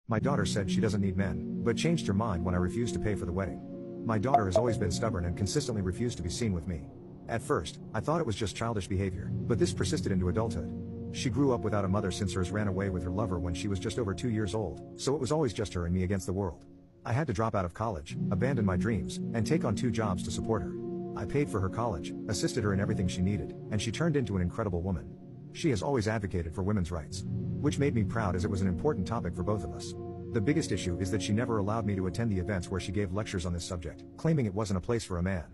My daughter said she doesn't need men, but changed her mind when I refused to pay for the wedding. My daughter has always been stubborn and consistently refused to be seen with me. At first, I thought it was just childish behavior, but this persisted into adulthood. She grew up without a mother since hers ran away with her lover when she was just over 2 years old, so it was always just her and me against the world. I had to drop out of college, abandon my dreams, and take on 2 jobs to support her. I paid for her college, assisted her in everything she needed, and she turned into an incredible woman. She has always advocated for women's rights, which made me proud as it was an important topic for both of us. The biggest issue is that she never allowed me to attend the events where she gave lectures on this subject, claiming it wasn't a place for a man.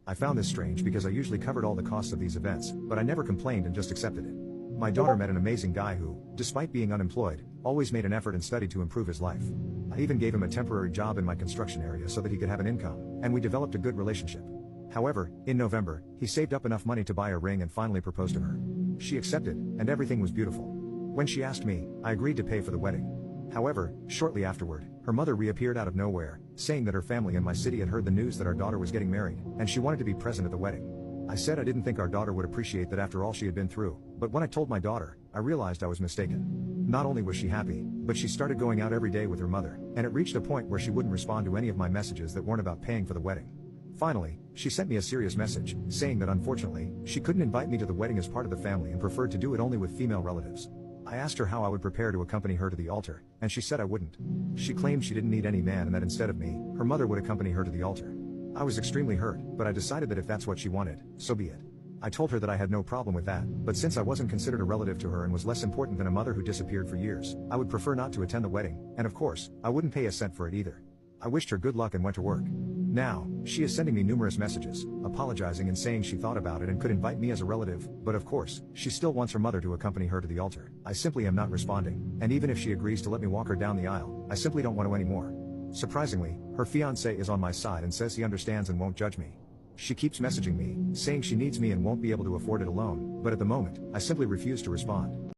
I found this strange because I usually covered all the costs of these events, but I never complained and just accepted it. My daughter met an amazing guy who, despite being unemployed, always made an effort and studied to improve his life. I even gave him a temporary job in my construction area so that he could have an income, and we developed a good relationship. However, in November, he saved up enough money to buy a ring and finally proposed to her. She accepted, and everything was beautiful. When she asked me, I agreed to pay for the wedding. However, shortly afterward, her mother reappeared out of nowhere, saying that her family in my city had heard the news that our daughter was getting married, and she wanted to be present at the wedding. I said I didn't think our daughter would appreciate that after all she had been through, but when I told my daughter, I realized I was mistaken. Not only was she happy, but she started going out every day with her mother, and it reached a point where she wouldn't respond to any of my messages that weren't about paying for the wedding. Finally, she sent me a serious message, saying that unfortunately, she couldn't invite me to the wedding as part of the family and preferred to do it only with female relatives. I asked her how I would prepare to accompany her to the altar, and she said I wouldn't. She claimed she didn't need any man and that instead of me, her mother would accompany her to the altar. I was extremely hurt, but I decided that if that's what she wanted, so be it. I told her that I had no problem with that, but since I wasn't considered a relative to her and was less important than a mother who disappeared for years, I would prefer not to attend the wedding, and of course, I wouldn't pay a cent for it either. I wished her good luck and went to work. Now, she is sending me numerous messages, apologizing and saying she thought about it and could invite me as a relative, but of course, she still wants her mother to accompany her to the altar. I simply am not responding, and even if she agrees to let me walk her down the aisle, I simply don't want to anymore. Surprisingly, her fiancé is on my side and says he understands and won't judge me. She keeps messaging me, saying she needs me and won't be able to afford it alone, but at the moment, I simply refuse to respond.